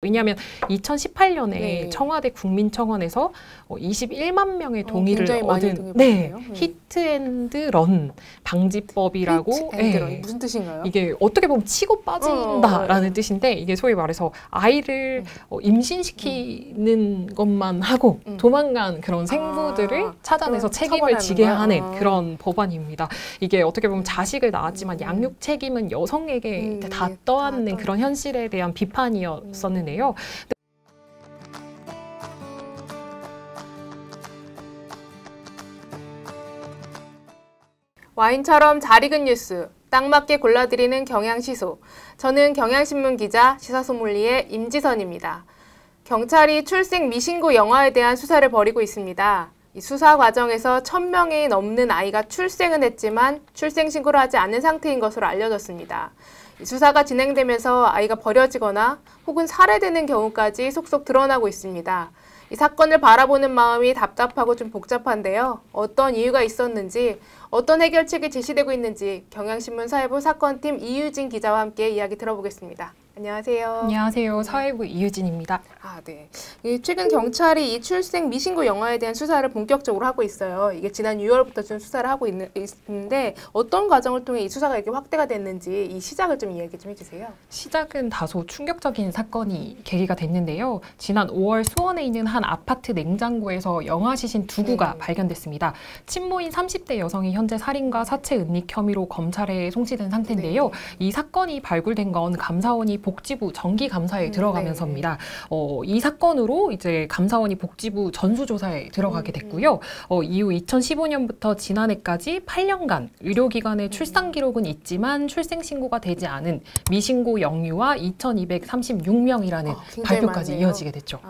왜냐하면 2018년에 네. 청와대 국민청원에서 21만 명의 동의를 굉장히 많이 얻은 동의받네요. 히트앤드런 방지법이라고. 히트앤드런 무슨 뜻인가요? 이게 어떻게 보면 치고 빠진다라는 뜻인데, 이게 소위 말해서 아이를 임신시키는 것만 하고 도망간 그런 생부들을 찾아내서 책임을 지게 하는 그런 법안입니다. 이게 어떻게 보면 자식을 낳았지만 양육 책임은 여성에게 다 떠안는 그런 현실에 대한 비판이었었는데요. 와인처럼 잘 익은 뉴스, 딱 맞게 골라드리는 경향시소. 저는 경향신문 기자, 시사소믈리의 임지선입니다. 경찰이 출생 미신고 영아에 대한 수사를 벌이고 있습니다. 이 수사 과정에서 1000명이 넘는 아이가 출생은 했지만 출생신고를 하지 않은 상태인 것으로 알려졌습니다. 이 수사가 진행되면서 아이가 버려지거나 혹은 살해되는 경우까지 속속 드러나고 있습니다. 이 사건을 바라보는 마음이 답답하고 좀 복잡한데요. 어떤 이유가 있었는지, 어떤 해결책이 제시되고 있는지 경향신문 사회부 사건팀 이유진 기자와 함께 이야기 들어보겠습니다. 안녕하세요. 안녕하세요. 사회부 이유진입니다. 네. 최근 경찰이 이 출생 미신고 영아에 대한 수사를 본격적으로 하고 있어요. 이게 지난 6월부터 좀 수사를 하고 있는데 어떤 과정을 통해 이 수사가 이렇게 확대가 됐는지 이 시작을 좀 이야기 좀 해주세요. 시작은 다소 충격적인 사건이 계기가 됐는데요. 지난 5월 수원에 있는 한 아파트 냉장고에서 영아 시신 2구가 발견됐습니다. 친모인 30대 여성이 현재 살인과 사체 은닉 혐의로 검찰에 송치된 상태인데요. 이 사건이 발굴된 건 감사원이 복지부 정기 감사에 들어가면서입니다. 이 사건으로 이제 감사원이 복지부 전수조사에 들어가게 됐고요. 이후 2015년부터 지난해까지 8년간 의료기관의 출산 기록은 있지만 출생 신고가 되지 않은 미신고 영유아 2,236명이라는 발표까지 많네요. 이어지게 됐죠.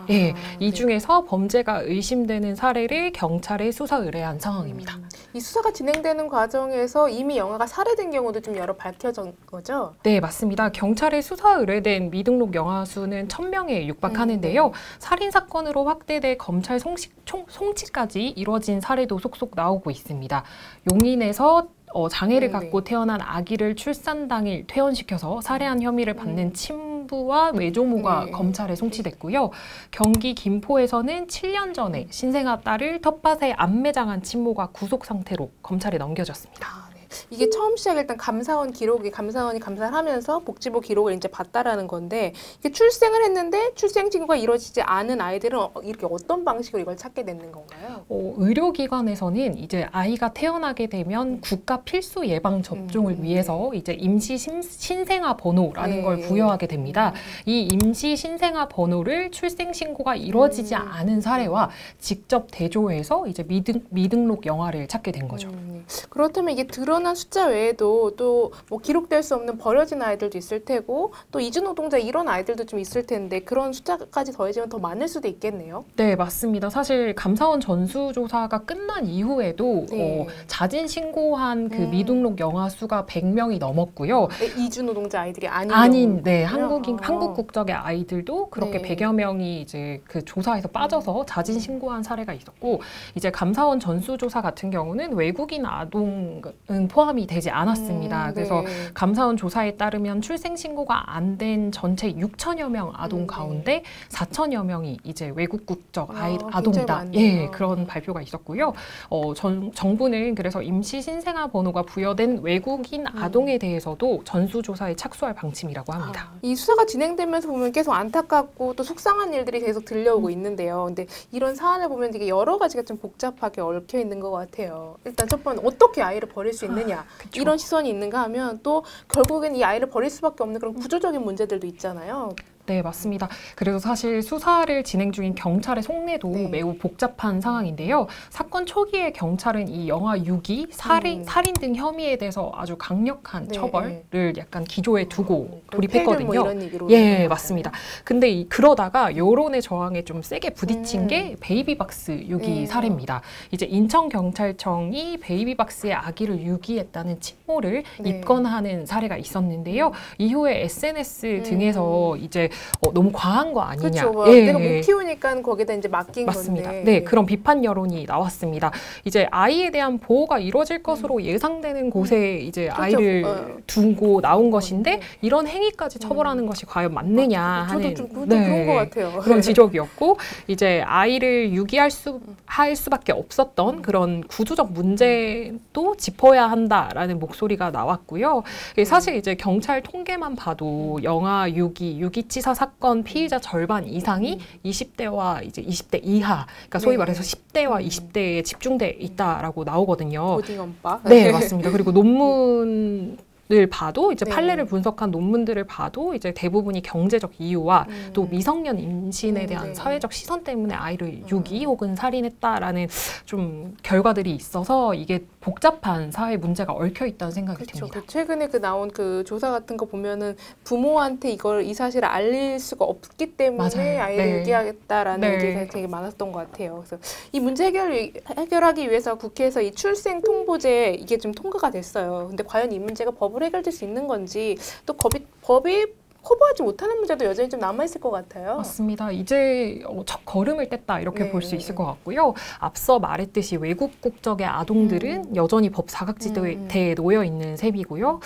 이 중에서 범죄가 의심되는 사례를 경찰에 수사 의뢰한 상황입니다. 이 수사가 진행되는 과정에서 이미 영아가 살해된 경우도 좀 여러 밝혀진 거죠? 네, 맞습니다. 경찰에 수사 의뢰된 미등록 영아 수는 1000명에 육박하는데요. 살인 사건으로 확대돼 검찰 송치까지 이루어진 사례도 속속 나오고 있습니다. 용인에서 장애를 갖고 태어난 아기를 출산 당일 퇴원시켜서 살해한 혐의를 받는 친부와 외조모가 검찰에 송치됐고요. 경기 김포에서는 7년 전에 신생아 딸을 텃밭에 안매장한 친모가 구속 상태로 검찰에 넘겨졌습니다. 이게 처음 시작에 일단 감사원이 감사를 하면서 복지부 기록을 이제 봤다라는 건데, 이게 출생을 했는데 출생 신고가 이루어지지 않은 아이들은 이렇게 어떤 방식으로 이걸 찾게 되는 건가요? 의료기관에서는 이제 아이가 태어나게 되면 국가 필수 예방 접종을 위해서 이제 임시 신생아 번호라는 걸 부여하게 됩니다. 이 임시 신생아 번호를 출생 신고가 이루어지지 않은 사례와 직접 대조해서 이제 미등록 영아를 찾게 된 거죠. 그렇다면 이게 드러난 숫자 외에도 또 뭐 기록될 수 없는 버려진 아이들도 있을 테고 또 이주노동자 이런 아이들도 좀 있을 텐데 그런 숫자까지 더해지면 더 많을 수도 있겠네요. 네, 맞습니다. 사실 감사원 전수조사가 끝난 이후에도 자진 신고한 그 미등록 영아 수가 100명이 넘었고요. 이주노동자 아이들이 아닌 한국 국적의 아이들도 그렇게 100여 명이 이제 그 조사에서 빠져서 자진 신고한 사례가 있었고, 이제 감사원 전수조사 같은 경우는 외국인 아동은 포함이 되지 않았습니다. 그래서 감사원 조사에 따르면 출생 신고가 안 된 전체 6천여 명 아동 가운데 4천여 명이 이제 외국 국적 아동이다. 그런 발표가 있었고요. 정부는 그래서 임시 신생아 번호가 부여된 외국인 아동에 대해서도 전수조사에 착수할 방침이라고 합니다. 이 수사가 진행되면서 보면 계속 안타깝고 또 속상한 일들이 계속 들려오고 있는데요. 근데 이런 사안을 보면 되게 여러 가지가 좀 복잡하게 얽혀 있는 것 같아요. 일단 첫 번째 어떻게 아이를 버릴 수 있느냐 이런 시선이 있는가 하면 또 결국엔 이 아이를 버릴 수밖에 없는 그런 구조적인 문제들도 있잖아요. 네, 맞습니다. 그래서 사실 수사를 진행 중인 경찰의 속내도 매우 복잡한 상황인데요. 사건 초기에 경찰은 이 영아 유기, 살인 등 혐의에 대해서 아주 강력한 처벌을 약간 기조에 두고 돌입했거든요. 뭐 이런 얘기로 맞습니다. 근데 그러다가 여론의 저항에 좀 세게 부딪힌 게 베이비박스 유기 사례입니다. 이제 인천경찰청이 베이비박스의 아기를 유기했다는 친모를 입건하는 사례가 있었는데요. 이후에 SNS 등에서 이제 너무 과한 거 아니냐. 그렇죠. 예. 내가 못 키우니까 거기다 이제 맡긴 맞습니다. 건데. 네, 그런 비판 여론이 나왔습니다. 이제 아이에 대한 보호가 이루어질 것으로 예상되는 곳에 이제 그렇죠. 아이를 두고 나온 것인데 이런 행위까지 처벌하는 것이 과연 맞느냐 하는 저도 좀 그런 것 같아요. 그런 지적이었고 이제 아이를 유기할 수밖에 없었던 그런 구조적 문제도 짚어야 한다라는 목소리가 나왔고요. 사실 이제 경찰 통계만 봐도 영아 유기치사 사건 피의자 절반 이상이 20대와 이제 20대 이하, 그러니까 소위 말해서 10대와 20대에 집중돼 있다라고 나오거든요. 고딩엄빠. 네, 맞습니다. 그리고 논문을 봐도 이제 네. 판례를 분석한 논문들을 봐도 이제 대부분이 경제적 이유와 또 미성년 임신에 대한 네. 사회적 시선 때문에 아이를 유기 혹은 살인했다라는 좀 결과들이 있어서 이게 복잡한 사회 문제가 얽혀 있다는 생각이 그렇죠. 듭니다. 최근에 나온 그 조사 같은 거 보면은 부모한테 이 사실을 알릴 수가 없기 때문에 맞아요. 아이를 네. 유기하겠다라는 네. 얘기가 되게 많았던 것 같아요. 그래서 이 문제 해결하기 위해서 국회에서 이 출생 통보제 이게 좀 통과가 됐어요. 근데 과연 이 문제가 법으로 해결될 수 있는 건지 또 법이 커버하지 못하는 문제도 여전히 좀 남아있을 것 같아요. 맞습니다. 이제 첫 걸음을 뗐다 이렇게 네. 볼 수 있을 것 같고요. 앞서 말했듯이 외국 국적의 아동들은 여전히 법 사각지대에 놓여 있는 셈이고요.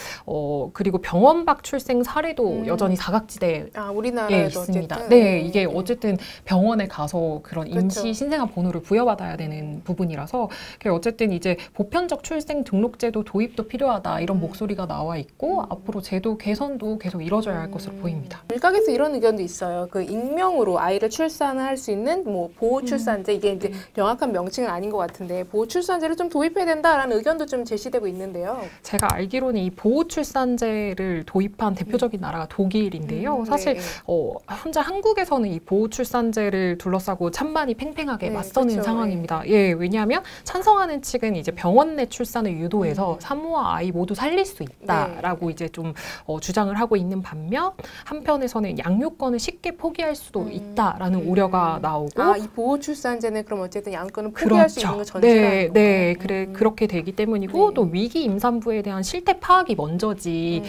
그리고 병원 밖 출생 사례도 여전히 사각지대에 우리나라에도 있습니다. 어쨌든. 네, 이게 어쨌든 병원에 가서 그런 그렇죠. 임시 신생아 번호를 부여받아야 되는 부분이라서 어쨌든 이제 보편적 출생 등록제도 도입도 필요하다 이런 목소리가 나와 있고 앞으로 제도 개선도 계속 이뤄져야 할 것으로 보입니다. 일각에서 이런 의견도 있어요. 그 익명으로 아이를 출산을 할 수 있는 뭐 보호 출산제 이게 이제 명확한 명칭은 아닌 것 같은데 보호 출산제를 좀 도입해야 된다라는 의견도 좀 제시되고 있는데요. 제가 알기로는 이 보호 출산제를 도입한 대표적인 나라가 독일인데요. 사실 네. 현재 한국에서는 이 보호 출산제를 둘러싸고 찬반이 팽팽하게 맞서는 그렇죠. 상황입니다. 예, 왜냐하면 찬성하는 측은 이제 병원 내 출산을 유도해서 산모와 아이 모두 살릴 수 있다라고 이제 좀 주장을 하고 있는 반면 한편에서는 양육권을 쉽게 포기할 수도 있다라는 우려가 나오고 이 보호 출산제는 그럼 어쨌든 양육권을 포기할 수 있는 걸 그렇죠. 전제라는 네, 건가요? 그렇게 되기 때문이고 네. 또 위기 임산부에 대한 실태 파악이 먼저지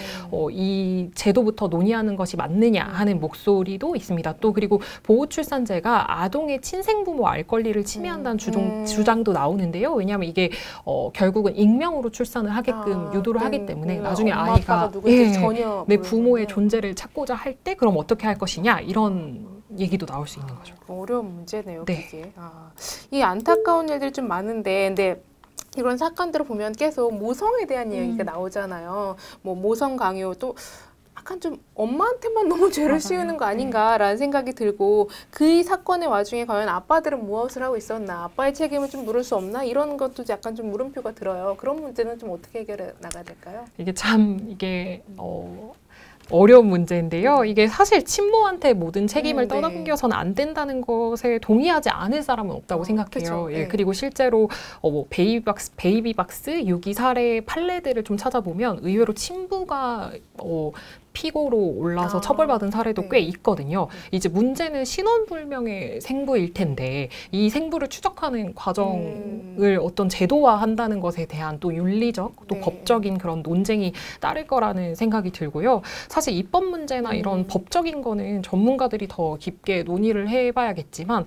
이 제도부터 논의하는 것이 맞느냐 하는 목소리도 있습니다. 또 그리고 보호 출산제가 아동의 친생부모 알 권리를 침해한다는 주장도 나오는데요. 왜냐하면 이게 결국은 익명으로 출산을 하게끔 유도를 하기 때문에 나중에 엄마, 아이가 아빠가 누군지 전혀 내 모르는군요. 부모의 존재를 찾고자 할 때 그럼 어떻게 할 것이냐 이런 얘기도 나올 수 있는 거죠. 어려운 문제네요. 네. 그게. 이 안타까운 일들이 좀 많은데 근데 이런 사건들을 보면 계속 모성에 대한 이야기가 나오잖아요. 뭐 모성 강요 또 약간 좀 엄마한테만 너무 죄를 씌우는 거 아닌가라는 생각이 들고 그 사건의 와중에 과연 아빠들은 무엇을 하고 있었나, 아빠의 책임을 좀 물을 수 없나 이런 것도 약간 좀 물음표가 들어요. 그런 문제는 좀 어떻게 해결해 나가야 될까요? 이게 어려운 문제인데요. 이게 사실 친모한테 모든 책임을 떠넘겨서는 안 된다는 것에 동의하지 않을 사람은 없다고 생각해요. 그쵸. 예, 네. 그리고 실제로 뭐 베이비박스 유기 사례 판례들을 좀 찾아보면 의외로 친부가 피고로 올라서 처벌받은 사례도 네. 꽤 있거든요. 이제 문제는 신원불명의 생부일 텐데 이 생부를 추적하는 과정을 어떤 제도화한다는 것에 대한 또 윤리적 또 네. 법적인 그런 논쟁이 따를 거라는 생각이 들고요. 사실 입법 문제나 이런 법적인 거는 전문가들이 더 깊게 논의를 해봐야겠지만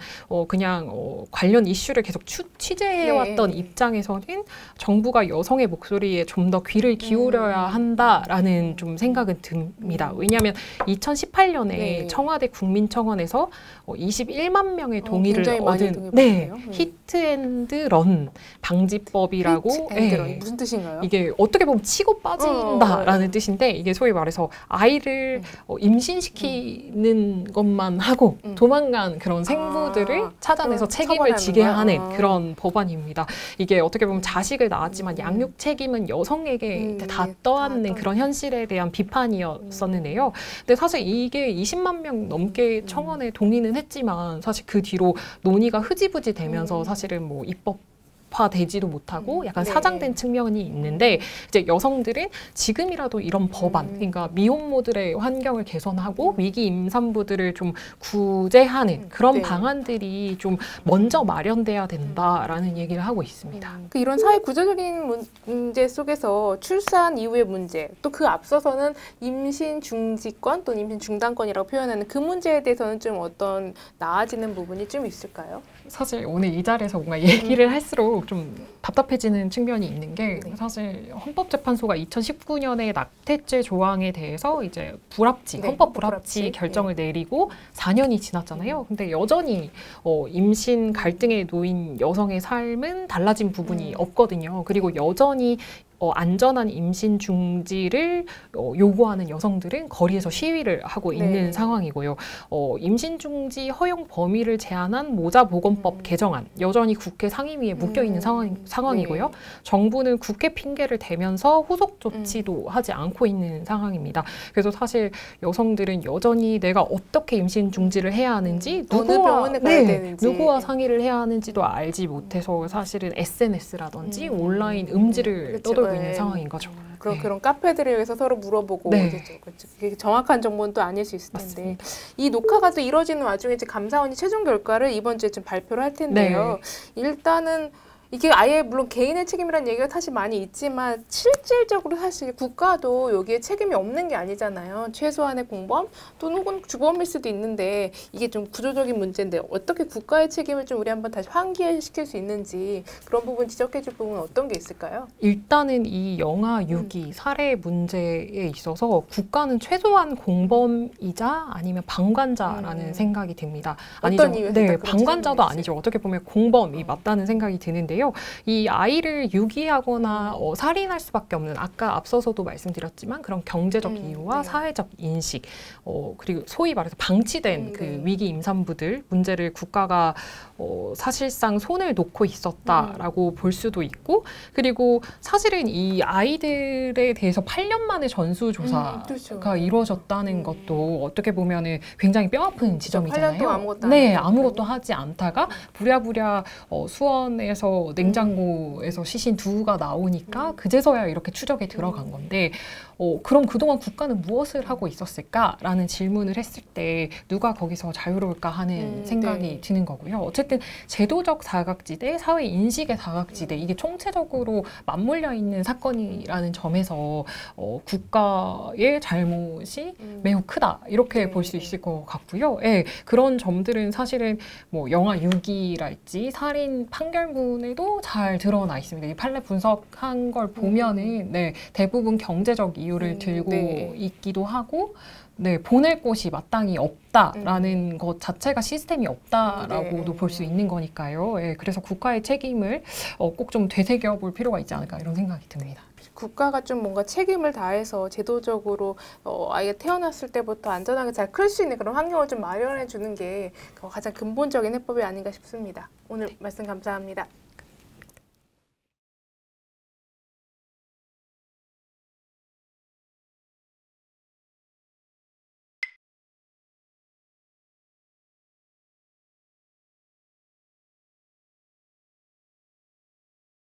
그냥 관련 이슈를 계속 취재해왔던 네. 입장에서는 정부가 여성의 목소리에 좀 더 귀를 기울여야 한다라는 좀 생각은 듭니다. 왜냐하면 2018년에 네. 청와대 국민청원에서 21만 명의 동의를 굉장히 많이 얻은 동의받네요. 히트앤드런 방지법이라고 히트앤드런 무슨 뜻인가요? 이게 어떻게 보면 치고 빠진다라는 뜻인데 이게 소위 말해서 아이를 임신시키는 것만 하고 도망간 그런 생부들을 찾아내서 책임을 지게 하는 그런 법안입니다. 이게 어떻게 보면 자식을 낳았지만 양육 책임은 여성에게 다 떠안는 그런 현실에 대한 비판이었었는데요. 근데 사실 이게 20만 명 넘게 청원에 동의는 했지만 사실 그 뒤로 논의가 흐지부지 되면서 사실은 뭐 입법 되지도 못하고 약간 네. 사장된 측면이 있는데 이제 여성들은 지금이라도 이런 법안, 그러니까 미혼모들의 환경을 개선하고 위기 임산부들을 좀 구제하는 그런 네. 방안들이 좀 먼저 마련돼야 된다라는 얘기를 하고 있습니다. 이런 사회 구조적인 문제 속에서 출산 이후의 문제, 또 그 앞서서는 임신 중지권 또는 임신 중단권이라고 표현하는 그 문제에 대해서는 좀 어떤 나아지는 부분이 좀 있을까요? 사실 오늘 이 자리에서 뭔가 얘기를 할수록 좀 답답해지는 측면이 있는 게 사실 헌법재판소가 2019년에 낙태죄 조항에 대해서 이제 불합치, 네, 헌법 불합치 불합치. 결정을 내리고 4년이 지났잖아요. 근데 여전히 임신 갈등에 놓인 여성의 삶은 달라진 부분이 없거든요. 그리고 여전히 안전한 임신 중지를 요구하는 여성들은 거리에서 시위를 하고 있는 상황이고요. 임신 중지 허용 범위를 제한한 모자보건법 개정안 여전히 국회 상임위에 묶여 있는 상황이고요. 정부는 국회 핑계를 대면서 후속 조치도 하지 않고 있는 상황입니다. 그래서 사실 여성들은 여전히 내가 어떻게 임신 중지를 해야 하는지 누구와 상의를 해야 하는지도 알지 못해서 사실은 SNS라든지 온라인 음지를 떠돌고 있는 상황인 거죠. 그런 카페들에 의해서 서로 물어보고 이제 정확한 정보는 또 아닐 수 있을 텐데 맞습니다. 이 녹화가 또 이루어지는 와중에 이제 감사원이 최종 결과를 이번 주에 좀 발표를 할 텐데요. 일단은 이게 아예 물론 개인의 책임이라는 얘기가 사실 많이 있지만 실질적으로 사실 국가도 여기에 책임이 없는 게 아니잖아요. 최소한의 공범 또는 혹은 주범일 수도 있는데 이게 좀 구조적인 문제인데 어떻게 국가의 책임을 좀 우리 한번 다시 환기시킬 수 있는지 그런 부분 지적해 줄 부분은 어떤 게 있을까요? 일단은 이 영아 유기 살해 문제에 있어서 국가는 최소한 공범이자 아니면 방관자라는 생각이 듭니다. 어떤 이유에서 방관자도 아니죠. 어떻게 보면 공범이 맞다는 생각이 드는데 이 아이를 유기하거나 살인할 수밖에 없는 아까 앞서서도 말씀드렸지만 그런 경제적 이유와 사회적 인식 그리고 소위 말해서 방치된 그 위기 임산부들 문제를 국가가 사실상 손을 놓고 있었다라고 볼 수도 있고 그리고 사실은 이 아이들에 대해서 8년 만에 전수조사가 이루어졌다는 것도 어떻게 보면은 굉장히 뼈아픈 지점이잖아요. 8년 동안 아무것도 하지 않다가 부랴부랴 수원에서 냉장고에서 시신 두가 나오니까 그제서야 이렇게 추적에 들어간 건데 그럼 그동안 국가는 무엇을 하고 있었을까라는 질문을 했을 때 누가 거기서 자유로울까 하는 생각이 드는 거고요. 어쨌든 제도적 사각지대, 사회 인식의 사각지대 이게 총체적으로 맞물려 있는 사건이라는 점에서 국가의 잘못이 매우 크다 이렇게 볼 수 있을 것 같고요. 그런 점들은 사실은 뭐 영아 유기랄지 살인 판결문에도 잘 드러나 있습니다. 이 판례 분석한 걸 보면은 대부분 경제적 이유를 들고 있기도 하고 보낼 곳이 마땅히 없다라는 것 자체가 시스템이 없다라고도 볼 수 있는 거니까요. 그래서 국가의 책임을 꼭 좀 되새겨 볼 필요가 있지 않을까 이런 생각이 듭니다. 국가가 좀 뭔가 책임을 다해서 제도적으로 아이가 태어났을 때부터 안전하게 잘 클 수 있는 그런 환경을 좀 마련해 주는 게 가장 근본적인 해법이 아닌가 싶습니다. 오늘 말씀 감사합니다.